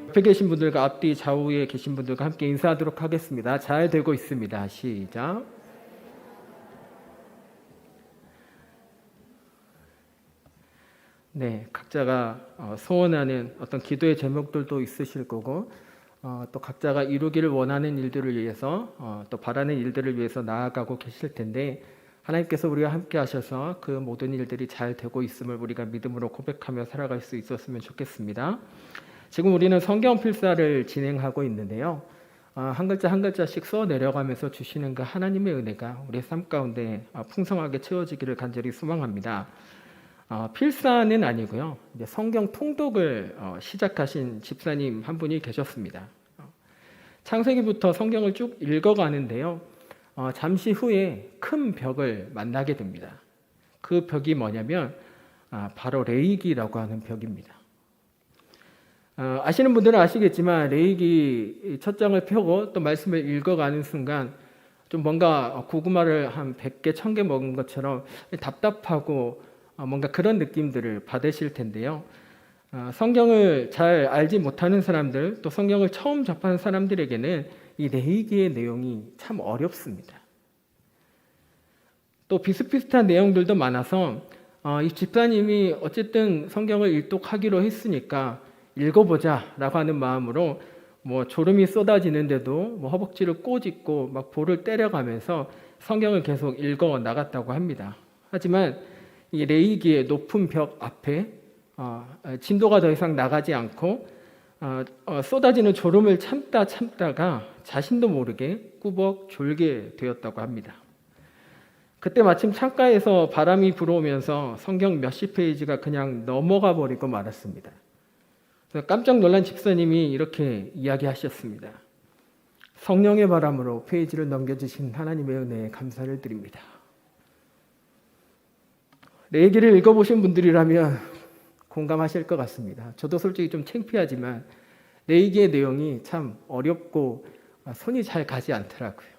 옆에 계신 분들과 앞뒤 좌우에 계신 분들과 함께 인사하도록 하겠습니다. 잘 되고 있습니다. 시작. 네, 각자가 소원하는 어떤 기도의 제목들도 있으실 거고 또 각자가 이루기를 원하는 일들을 위해서 또 바라는 일들을 위해서 나아가고 계실 텐데 하나님께서 우리와 함께 하셔서 그 모든 일들이 잘 되고 있음을 우리가 믿음으로 고백하며 살아갈 수 있었으면 좋겠습니다. 지금 우리는 성경 필사를 진행하고 있는데요. 한 글자 한 글자씩 써 내려가면서 주시는 그 하나님의 은혜가 우리의 삶 가운데 풍성하게 채워지기를 간절히 소망합니다. 필사는 아니고요. 이제 성경 통독을 시작하신 집사님 한 분이 계셨습니다. 창세기부터 성경을 쭉 읽어가는데요. 잠시 후에 큰 벽을 만나게 됩니다. 그 벽이 뭐냐면 바로 레위기라고 하는 벽입니다. 아시는 분들은 아시겠지만 레위기 첫 장을 펴고 또 말씀을 읽어가는 순간 좀 뭔가 고구마를 한 100개, 1000개 먹은 것처럼 답답하고 뭔가 그런 느낌들을 받으실 텐데요. 성경을 잘 알지 못하는 사람들, 또 성경을 처음 접하는 사람들에게는 이 레위기의 내용이 참 어렵습니다. 또 비슷비슷한 내용들도 많아서 이 집사님이 어쨌든 성경을 일독하기로 했으니까 읽어보자 라고 하는 마음으로 뭐 졸음이 쏟아지는데도 뭐 허벅지를 꼬집고 막 볼을 때려가면서 성경을 계속 읽어 나갔다고 합니다. 하지만 이 레위기의 높은 벽 앞에 진도가 더 이상 나가지 않고 쏟아지는 졸음을 참다가 자신도 모르게 꾸벅 졸게 되었다고 합니다. 그때 마침 창가에서 바람이 불어오면서 성경 몇십 페이지가 그냥 넘어가 버리고 말았습니다. 깜짝 놀란 집사님이 이렇게 이야기하셨습니다. 성령의 바람으로 페이지를 넘겨주신 하나님의 은혜에 감사를 드립니다. 레위기를 읽어보신 분들이라면 공감하실 것 같습니다. 저도 솔직히 좀 창피하지만 레위기의 내용이 참 어렵고 손이 잘 가지 않더라고요.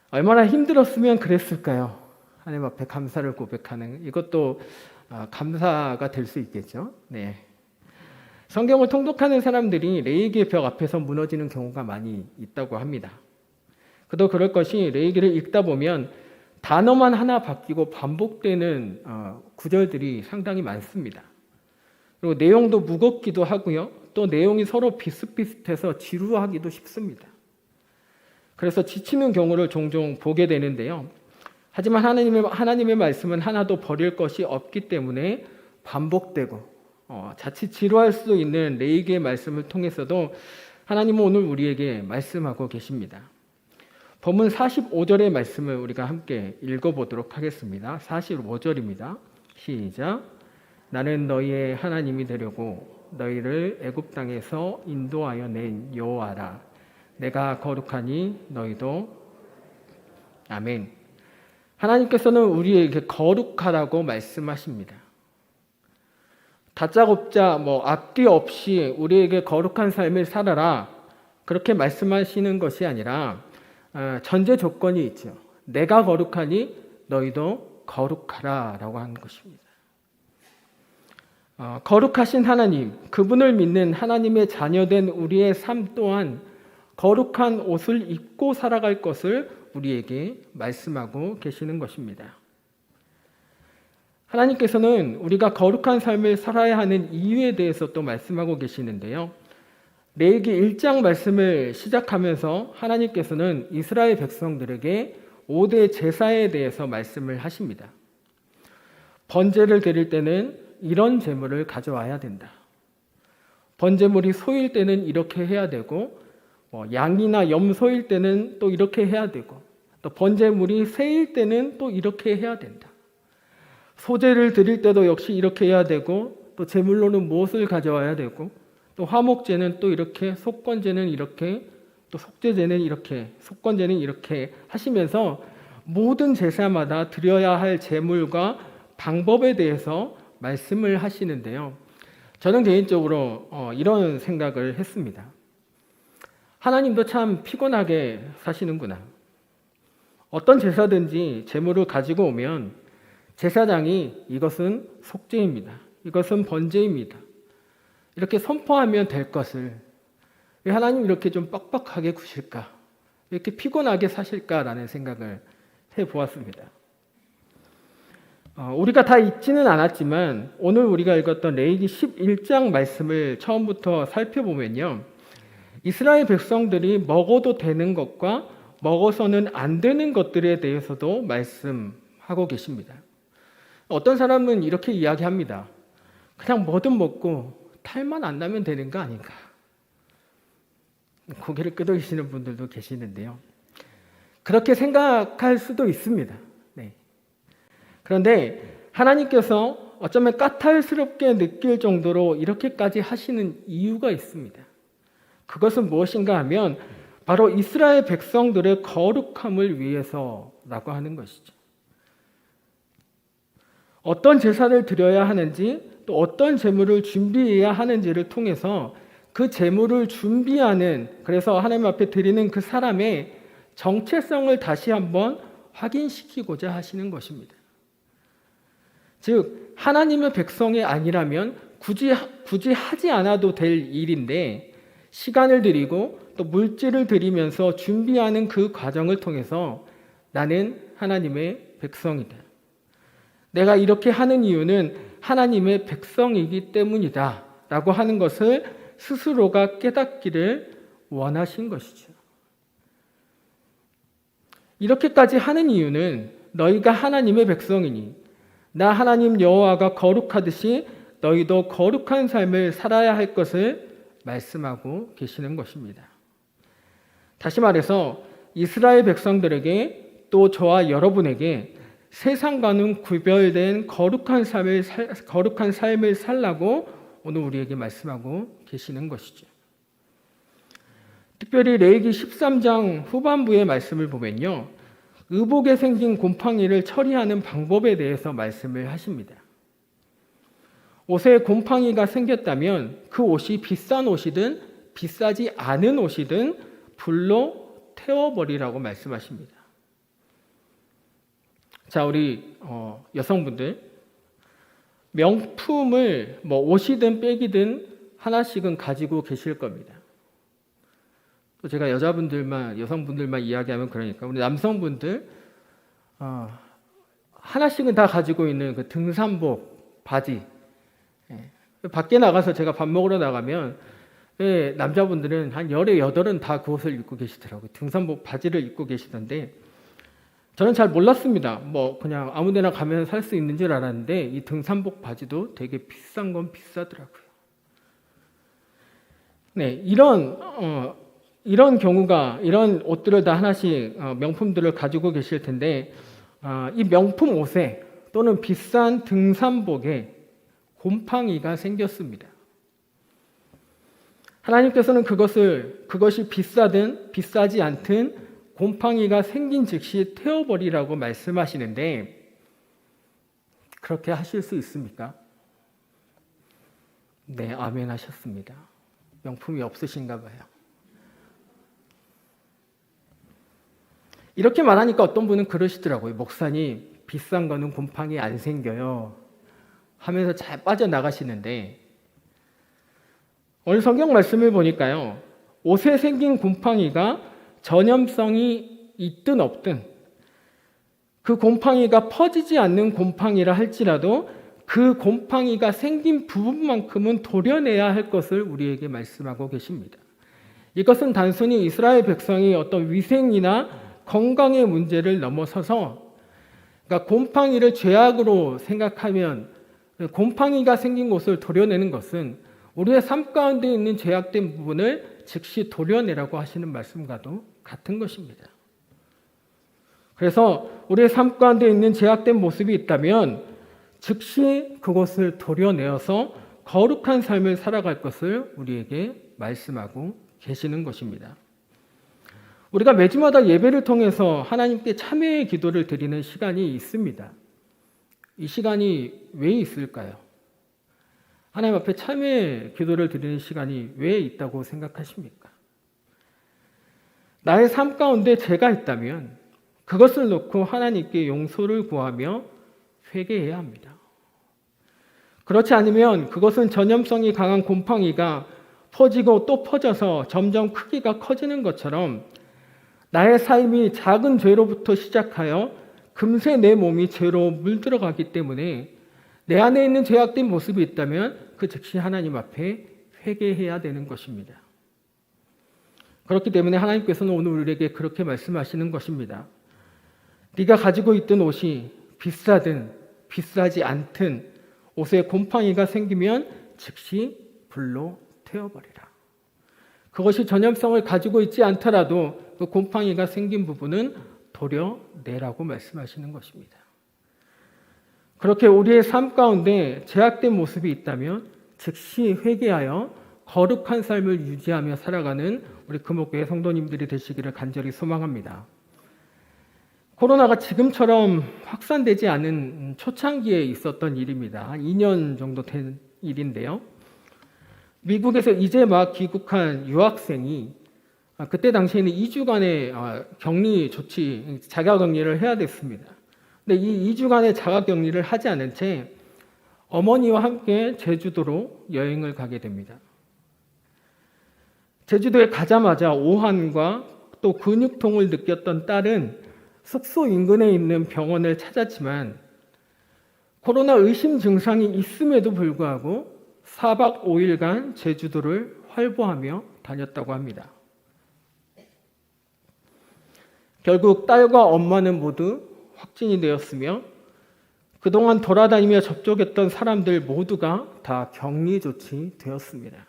얼마나 힘들었으면 그랬을까요? 하나님 앞에 감사를 고백하는 이것도 감사가 될 수 있겠죠. 네. 성경을 통독하는 사람들이 레위기의 벽 앞에서 무너지는 경우가 많이 있다고 합니다. 그도 그럴 것이 레위기를 읽다 보면 단어만 하나 바뀌고 반복되는 구절들이 상당히 많습니다. 그리고 내용도 무겁기도 하고요. 또 내용이 서로 비슷비슷해서 지루하기도 쉽습니다. 그래서 지치는 경우를 종종 보게 되는데요. 하지만 하나님의 말씀은 하나도 버릴 것이 없기 때문에 반복되고 자칫 지루할 수도 있는 레위기의 말씀을 통해서도 하나님은 오늘 우리에게 말씀하고 계십니다. 본문 45절의 말씀을 우리가 함께 읽어보도록 하겠습니다. 45절입니다. 시작. 나는 너희의 하나님이 되려고 너희를 애굽 땅에서 인도하여 낸 여호와라. 내가 거룩하니 너희도. 아멘. 하나님께서는 우리에게 거룩하라고 말씀하십니다. 다짜고짜 앞뒤 없이 우리에게 거룩한 삶을 살아라 그렇게 말씀하시는 것이 아니라 전제 조건이 있죠. 내가 거룩하니 너희도 거룩하라 라고 하는 것입니다. 거룩하신 하나님, 그분을 믿는 하나님의 자녀된 우리의 삶 또한 거룩한 옷을 입고 살아갈 것을 우리에게 말씀하고 계시는 것입니다. 하나님께서는 우리가 거룩한 삶을 살아야 하는 이유에 대해서 또 말씀하고 계시는데요. 레위기 1장 말씀을 시작하면서 하나님께서는 이스라엘 백성들에게 5대 제사에 대해서 말씀을 하십니다. 번제를 드릴 때는 이런 제물을 가져와야 된다. 번제물이 소일 때는 이렇게 해야 되고 양이나 염소일 때는 또 이렇게 해야 되고 또 번제물이 새일 때는 또 이렇게 해야 된다. 소제를 드릴 때도 역시 이렇게 해야 되고 또 제물로는 무엇을 가져와야 되고 또 화목제는 또 이렇게, 속건제는 이렇게, 또 속죄제는 이렇게, 속건제는 이렇게 하시면서 모든 제사마다 드려야 할 제물과 방법에 대해서 말씀을 하시는데요. 저는 개인적으로 이런 생각을 했습니다. 하나님도 참 피곤하게 사시는구나. 어떤 제사든지 제물을 가지고 오면 제사장이 이것은 속죄입니다. 이것은 번제입니다. 이렇게 선포하면 될 것을 왜 하나님 이렇게 좀 빡빡하게 구실까? 이렇게 피곤하게 사실까라는 생각을 해보았습니다. 우리가 다 읽지는 않았지만 오늘 우리가 읽었던 레위기 11장 말씀을 처음부터 살펴보면요. 이스라엘 백성들이 먹어도 되는 것과 먹어서는 안 되는 것들에 대해서도 말씀하고 계십니다. 어떤 사람은 이렇게 이야기합니다. 그냥 뭐든 먹고 탈만 안 나면 되는 거 아닌가. 고개를 끄덕이시는 분들도 계시는데요. 그렇게 생각할 수도 있습니다. 네. 그런데 하나님께서 어쩌면 까탈스럽게 느낄 정도로 이렇게까지 하시는 이유가 있습니다. 그것은 무엇인가 하면 바로 이스라엘 백성들의 거룩함을 위해서라고 하는 것이죠. 어떤 제사를 드려야 하는지 또 어떤 제물을 준비해야 하는지를 통해서 그 제물을 준비하는, 그래서 하나님 앞에 드리는 그 사람의 정체성을 다시 한번 확인시키고자 하시는 것입니다. 즉 하나님의 백성이 아니라면 굳이 하지 않아도 될 일인데 시간을 들이고 또 물질을 들이면서 준비하는 그 과정을 통해서 나는 하나님의 백성이다. 내가 이렇게 하는 이유는 하나님의 백성이기 때문이다 라고 하는 것을 스스로가 깨닫기를 원하신 것이죠. 이렇게까지 하는 이유는 너희가 하나님의 백성이니 나 하나님 여호와가 거룩하듯이 너희도 거룩한 삶을 살아야 할 것을 말씀하고 계시는 것입니다. 다시 말해서 이스라엘 백성들에게 또 저와 여러분에게 세상과는 구별된 거룩한 삶을 살라고 오늘 우리에게 말씀하고 계시는 것이죠. 특별히 레위기 13장 후반부의 말씀을 보면요. 의복에 생긴 곰팡이를 처리하는 방법에 대해서 말씀을 하십니다. 옷에 곰팡이가 생겼다면 그 옷이 비싼 옷이든 비싸지 않은 옷이든 불로 태워버리라고 말씀하십니다. 자, 우리 여성분들 명품을 옷이든 백이든 하나씩은 가지고 계실 겁니다. 또 제가 여성분들만 이야기하면 그러니까 우리 남성분들 하나씩은 다 가지고 있는 그 등산복 바지. 밖에 나가서 제가 밥 먹으러 나가면 남자분들은 한 열에 여덟은 다 그 옷을 입고 계시더라고요. 등산복 바지를 입고 계시던데 저는 잘 몰랐습니다. 그냥 아무데나 가면 살 수 있는 줄 알았는데 이 등산복 바지도 되게 비싼 건 비싸더라고요. 네, 이런 경우가 이런 옷들을 다 하나씩 명품들을 가지고 계실 텐데 이 명품 옷에 또는 비싼 등산복에 곰팡이가 생겼습니다. 하나님께서는 그것이 비싸든 비싸지 않든 곰팡이가 생긴 즉시 태워버리라고 말씀하시는데 그렇게 하실 수 있습니까? 네, 아멘 하셨습니다. 명품이 없으신가 봐요. 이렇게 말하니까 어떤 분은 그러시더라고요. 목사님, 비싼 거는 곰팡이 안 생겨요 하면서 잘 빠져나가시는데 오늘 성경 말씀을 보니까요. 옷에 생긴 곰팡이가 전염성이 있든 없든 그 곰팡이가 퍼지지 않는 곰팡이라 할지라도 그 곰팡이가 생긴 부분만큼은 도려내야 할 것을 우리에게 말씀하고 계십니다. 이것은 단순히 이스라엘 백성이 어떤 위생이나 건강의 문제를 넘어서서 그러니까 곰팡이를 죄악으로 생각하면 곰팡이가 생긴 곳을 도려내는 것은 우리의 삶 가운데 있는 죄악된 부분을 즉시 도려내라고 하시는 말씀과도 같은 것입니다. 그래서 우리의 삶 가운데 있는 죄악된 모습이 있다면 즉시 그것을 도려내어서 거룩한 삶을 살아갈 것을 우리에게 말씀하고 계시는 것입니다. 우리가 매주마다 예배를 통해서 하나님께 참회의 기도를 드리는 시간이 있습니다. 이 시간이 왜 있을까요? 하나님 앞에 참회의 기도를 드리는 시간이 왜 있다고 생각하십니까? 나의 삶 가운데 죄가 있다면 그것을 놓고 하나님께 용서를 구하며 회개해야 합니다. 그렇지 않으면 그것은 전염성이 강한 곰팡이가 퍼지고 또 퍼져서 점점 크기가 커지는 것처럼 나의 삶이 작은 죄로부터 시작하여 금세 내 몸이 죄로 물들어가기 때문에 내 안에 있는 죄악된 모습이 있다면 그 즉시 하나님 앞에 회개해야 되는 것입니다. 그렇기 때문에 하나님께서는 오늘 우리에게 그렇게 말씀하시는 것입니다. 네가 가지고 있던 옷이 비싸든 비싸지 않든 옷에 곰팡이가 생기면 즉시 불로 태워버리라. 그것이 전염성을 가지고 있지 않더라도 그 곰팡이가 생긴 부분은 도려내라고 말씀하시는 것입니다. 그렇게 우리의 삶 가운데 죄악된 모습이 있다면 즉시 회개하여 거룩한 삶을 유지하며 살아가는 우리 금옥교회 성도님들이 되시기를 간절히 소망합니다. 코로나가 지금처럼 확산되지 않은 초창기에 있었던 일입니다. 한 2년 정도 된 일인데요. 미국에서 이제 막 귀국한 유학생이 그때 당시에는 2주간의 격리 조치, 자가격리를 해야 됐습니다. 근데 이 2주간의 자가격리를 하지 않은 채 어머니와 함께 제주도로 여행을 가게 됩니다. 제주도에 가자마자 오한과 또 근육통을 느꼈던 딸은 숙소 인근에 있는 병원을 찾았지만 코로나 의심 증상이 있음에도 불구하고 4박 5일간 제주도를 활보하며 다녔다고 합니다. 결국 딸과 엄마는 모두 확진이 되었으며 그동안 돌아다니며 접촉했던 사람들 모두가 다 격리 조치되었습니다.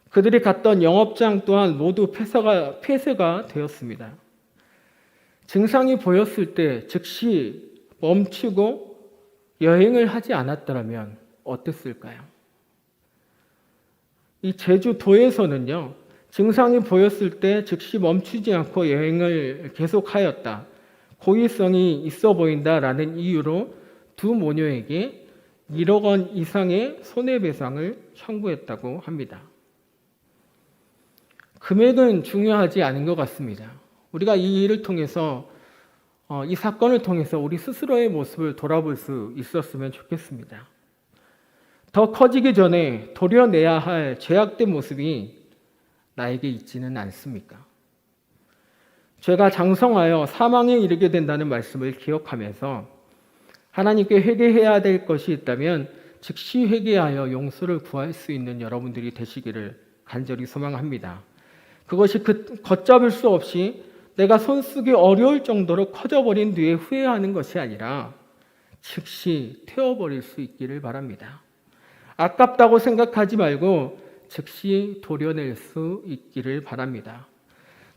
그들이 갔던 영업장 또한 모두 폐쇄가 되었습니다. 증상이 보였을 때 즉시 멈추고 여행을 하지 않았더라면 어땠을까요? 이 제주도에서는요, 증상이 보였을 때 즉시 멈추지 않고 여행을 계속하였다. 고의성이 있어 보인다라는 이유로 두 모녀에게 1억 원 이상의 손해배상을 청구했다고 합니다. 금액은 중요하지 않은 것 같습니다. 우리가 이 일을 통해서 이 사건을 통해서 우리 스스로의 모습을 돌아볼 수 있었으면 좋겠습니다. 더 커지기 전에 도려내야 할 죄악된 모습이 나에게 있지는 않습니까? 죄가 장성하여 사망에 이르게 된다는 말씀을 기억하면서 하나님께 회개해야 될 것이 있다면 즉시 회개하여 용서를 구할 수 있는 여러분들이 되시기를 간절히 소망합니다. 그것이 걷잡을 수 없이 내가 손쓰기 어려울 정도로 커져버린 뒤에 후회하는 것이 아니라 즉시 태워버릴 수 있기를 바랍니다. 아깝다고 생각하지 말고 즉시 도려낼 수 있기를 바랍니다.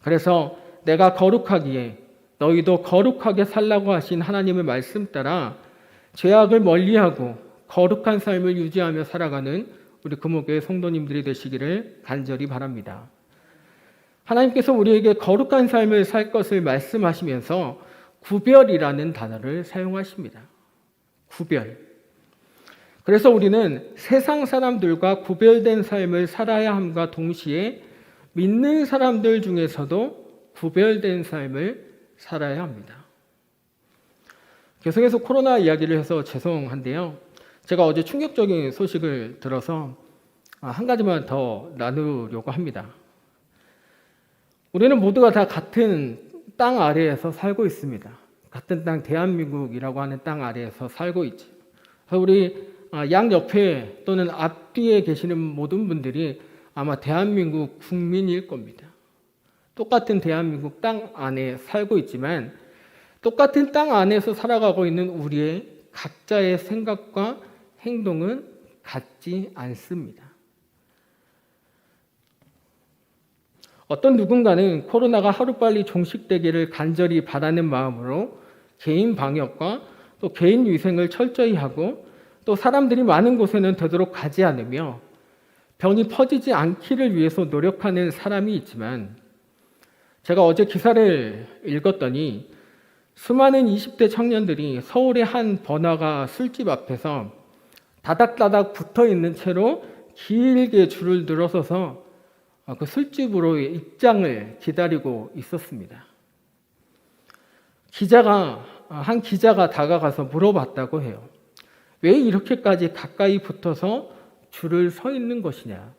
그래서 내가 거룩하기에 너희도 거룩하게 살라고 하신 하나님의 말씀 따라 죄악을 멀리하고 거룩한 삶을 유지하며 살아가는 우리 금옥교회 성도님들이 되시기를 간절히 바랍니다. 하나님께서 우리에게 거룩한 삶을 살 것을 말씀하시면서 구별이라는 단어를 사용하십니다. 구별. 그래서 우리는 세상 사람들과 구별된 삶을 살아야 함과 동시에 믿는 사람들 중에서도 구별된 삶을 살아야 합니다. 계속해서 코로나 이야기를 해서 죄송한데요. 제가 어제 충격적인 소식을 들어서 한 가지만 더 나누려고 합니다. 우리는 모두가 다 같은 땅 아래에서 살고 있습니다. 같은 땅, 대한민국이라고 하는 땅 아래에서 살고 있죠. 그래서 우리 양옆에 또는 앞뒤에 계시는 모든 분들이 아마 대한민국 국민일 겁니다. 똑같은 대한민국 땅 안에 살고 있지만 똑같은 땅 안에서 살아가고 있는 우리의 각자의 생각과 행동은 같지 않습니다. 어떤 누군가는 코로나가 하루빨리 종식되기를 간절히 바라는 마음으로 개인 방역과 또 개인 위생을 철저히 하고 또 사람들이 많은 곳에는 되도록 가지 않으며 병이 퍼지지 않기를 위해서 노력하는 사람이 있지만 제가 어제 기사를 읽었더니 수많은 20대 청년들이 서울의 한 번화가 술집 앞에서 다닥다닥 붙어있는 채로 길게 줄을 늘어서서 그 술집으로의 입장을 기다리고 있었습니다. 한 기자가 다가가서 물어봤다고 해요. 왜 이렇게까지 가까이 붙어서 줄을 서 있는 것이냐?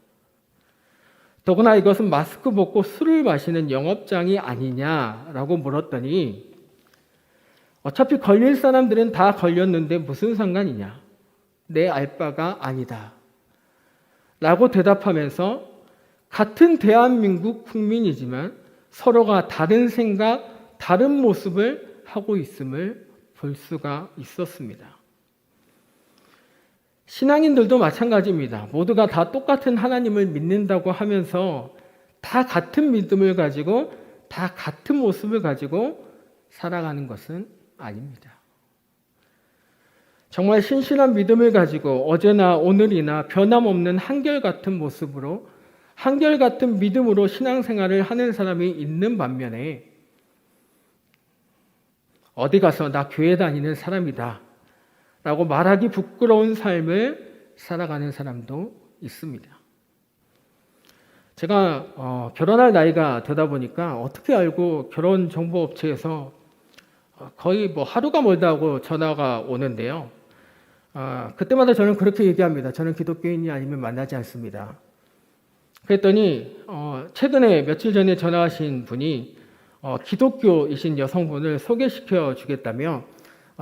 더구나 이것은 마스크 벗고 술을 마시는 영업장이 아니냐라고 물었더니 어차피 걸릴 사람들은 다 걸렸는데 무슨 상관이냐? 내 알 바가 아니다. 라고 대답하면서 같은 대한민국 국민이지만 서로가 다른 생각, 다른 모습을 하고 있음을 볼 수가 있었습니다. 신앙인들도 마찬가지입니다. 모두가 다 똑같은 하나님을 믿는다고 하면서 다 같은 믿음을 가지고 다 같은 모습을 가지고 살아가는 것은 아닙니다. 정말 신실한 믿음을 가지고 어제나 오늘이나 변함없는 한결같은 모습으로 한결같은 믿음으로 신앙생활을 하는 사람이 있는 반면에 어디 가서 나 교회 다니는 사람이다 라고 말하기 부끄러운 삶을 살아가는 사람도 있습니다. 제가 결혼할 나이가 되다 보니까 어떻게 알고 결혼정보업체에서 거의 하루가 멀다 하고 전화가 오는데요. 그때마다 저는 그렇게 얘기합니다. 저는 기독교인이 아니면 만나지 않습니다. 그랬더니 최근에 며칠 전에 전화하신 분이 기독교이신 여성분을 소개시켜 주겠다며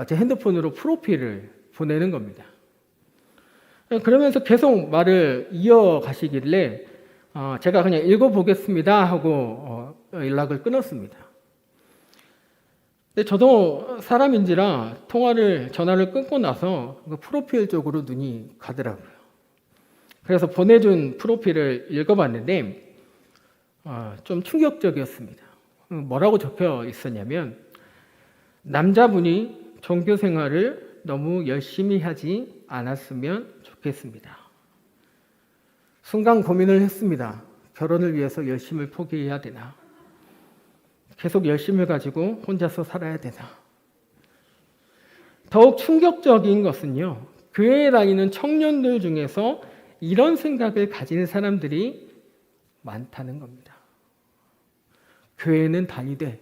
제 핸드폰으로 프로필을 보내는 겁니다. 그러면서 계속 말을 이어가시길래 제가 그냥 읽어보겠습니다 하고 연락을 끊었습니다. 근데 저도 사람인지라 전화를 끊고 나서 그 프로필 쪽으로 눈이 가더라고요. 그래서 보내준 프로필을 읽어봤는데 좀 충격적이었습니다. 뭐라고 적혀 있었냐면 남자분이 종교 생활을 너무 열심히 하지 않았으면 좋겠습니다. 순간 고민을 했습니다. 결혼을 위해서 열심을 포기해야 되나? 계속 열심을 가지고 혼자서 살아야 되나? 더욱 충격적인 것은요. 교회에 다니는 청년들 중에서 이런 생각을 가진 사람들이 많다는 겁니다. 교회는 다니되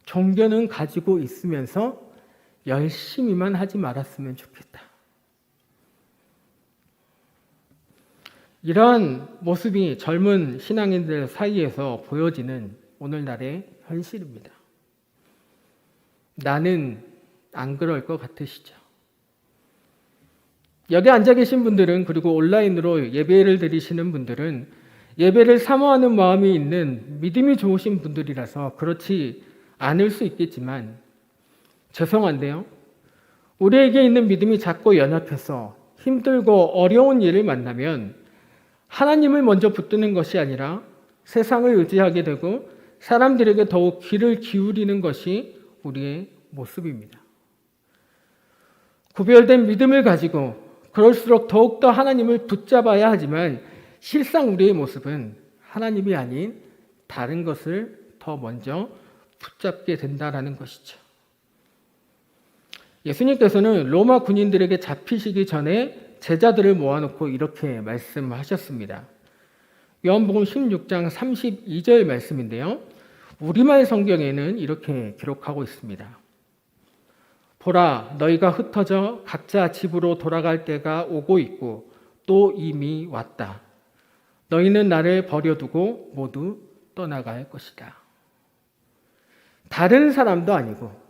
종교는 가지고 있으면서 열심히만 하지 말았으면 좋겠다. 이러한 모습이 젊은 신앙인들 사이에서 보여지는 오늘날의 현실입니다. 나는 안 그럴 것 같으시죠? 여기 앉아 계신 분들은 그리고 온라인으로 예배를 드리시는 분들은 예배를 사모하는 마음이 있는 믿음이 좋으신 분들이라서 그렇지 않을 수 있겠지만 죄송한데요. 우리에게 있는 믿음이 작고 연약해서 힘들고 어려운 일을 만나면 하나님을 먼저 붙드는 것이 아니라 세상을 의지하게 되고 사람들에게 더욱 귀를 기울이는 것이 우리의 모습입니다. 구별된 믿음을 가지고 그럴수록 더욱더 하나님을 붙잡아야 하지만 실상 우리의 모습은 하나님이 아닌 다른 것을 더 먼저 붙잡게 된다라는 것이죠. 예수님께서는 로마 군인들에게 잡히시기 전에 제자들을 모아놓고 이렇게 말씀하셨습니다. 요한복음 16장 32절 말씀인데요. 우리말 성경에는 이렇게 기록하고 있습니다. 보라, 너희가 흩어져 각자 집으로 돌아갈 때가 오고 있고 또 이미 왔다. 너희는 나를 버려두고 모두 떠나갈 것이다. 다른 사람도 아니고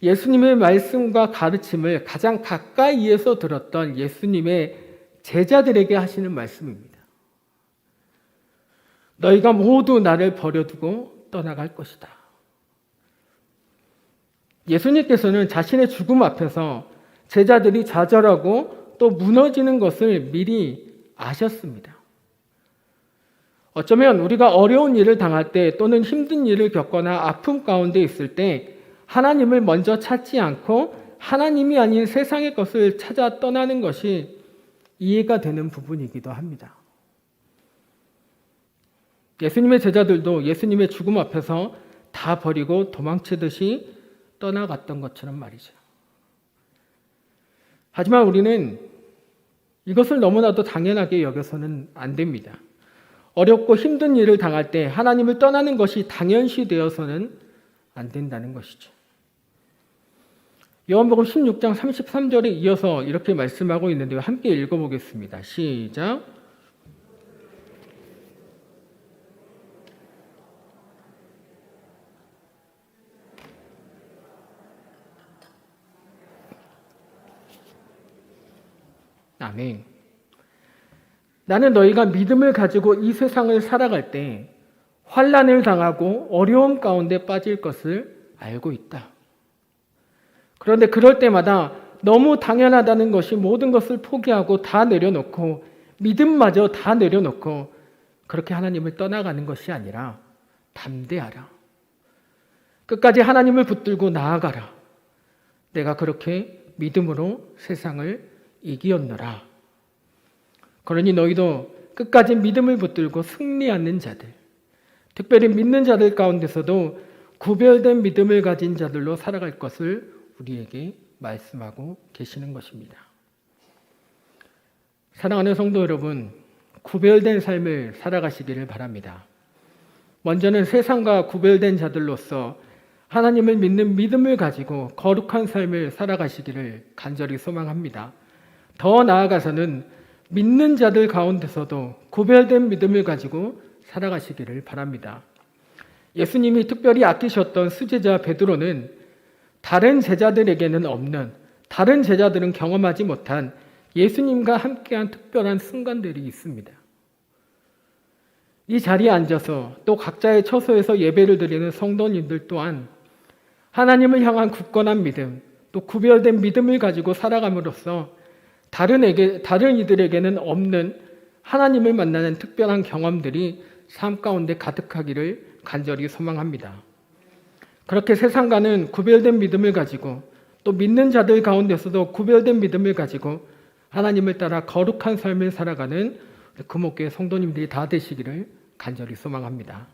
예수님의 말씀과 가르침을 가장 가까이에서 들었던 예수님의 제자들에게 하시는 말씀입니다. 너희가 모두 나를 버려두고 떠나갈 것이다. 예수님께서는 자신의 죽음 앞에서 제자들이 좌절하고 또 무너지는 것을 미리 아셨습니다. 어쩌면 우리가 어려운 일을 당할 때 또는 힘든 일을 겪거나 아픔 가운데 있을 때 하나님을 먼저 찾지 않고 하나님이 아닌 세상의 것을 찾아 떠나는 것이 이해가 되는 부분이기도 합니다. 예수님의 제자들도 예수님의 죽음 앞에서 다 버리고 도망치듯이 떠나갔던 것처럼 말이죠. 하지만 우리는 이것을 너무나도 당연하게 여겨서는 안 됩니다. 어렵고 힘든 일을 당할 때 하나님을 떠나는 것이 당연시 되어서는 안 된다는 것이죠. 요한복음 16장 33절에 이어서 이렇게 말씀하고 있는데요. 함께 읽어보겠습니다. 시작. 아멘. 나는 너희가 믿음을 가지고 이 세상을 살아갈 때 환난을 당하고 어려움 가운데 빠질 것을 알고 있다. 그런데 그럴 때마다 너무 당연하다는 것이 모든 것을 포기하고 다 내려놓고 믿음마저 다 내려놓고 그렇게 하나님을 떠나가는 것이 아니라 담대하라. 끝까지 하나님을 붙들고 나아가라. 내가 그렇게 믿음으로 세상을 이기었노라. 그러니 너희도 끝까지 믿음을 붙들고 승리하는 자들, 특별히 믿는 자들 가운데서도 구별된 믿음을 가진 자들로 살아갈 것을 우리에게 말씀하고 계시는 것입니다. 사랑하는 성도 여러분, 구별된 삶을 살아가시기를 바랍니다. 먼저는 세상과 구별된 자들로서 하나님을 믿는 믿음을 가지고 거룩한 삶을 살아가시기를 간절히 소망합니다. 더 나아가서는 믿는 자들 가운데서도 구별된 믿음을 가지고 살아가시기를 바랍니다. 예수님이 특별히 아끼셨던 수제자 베드로는 다른 제자들에게는 없는, 다른 제자들은 경험하지 못한 예수님과 함께한 특별한 순간들이 있습니다. 이 자리에 앉아서 또 각자의 처소에서 예배를 드리는 성도님들 또한 하나님을 향한 굳건한 믿음, 또 구별된 믿음을 가지고 살아감으로써 다른 이들에게는 없는 하나님을 만나는 특별한 경험들이 삶 가운데 가득하기를 간절히 소망합니다. 그렇게 세상과는 구별된 믿음을 가지고 또 믿는 자들 가운데서도 구별된 믿음을 가지고 하나님을 따라 거룩한 삶을 살아가는 금옥교회 성도님들이 다 되시기를 간절히 소망합니다.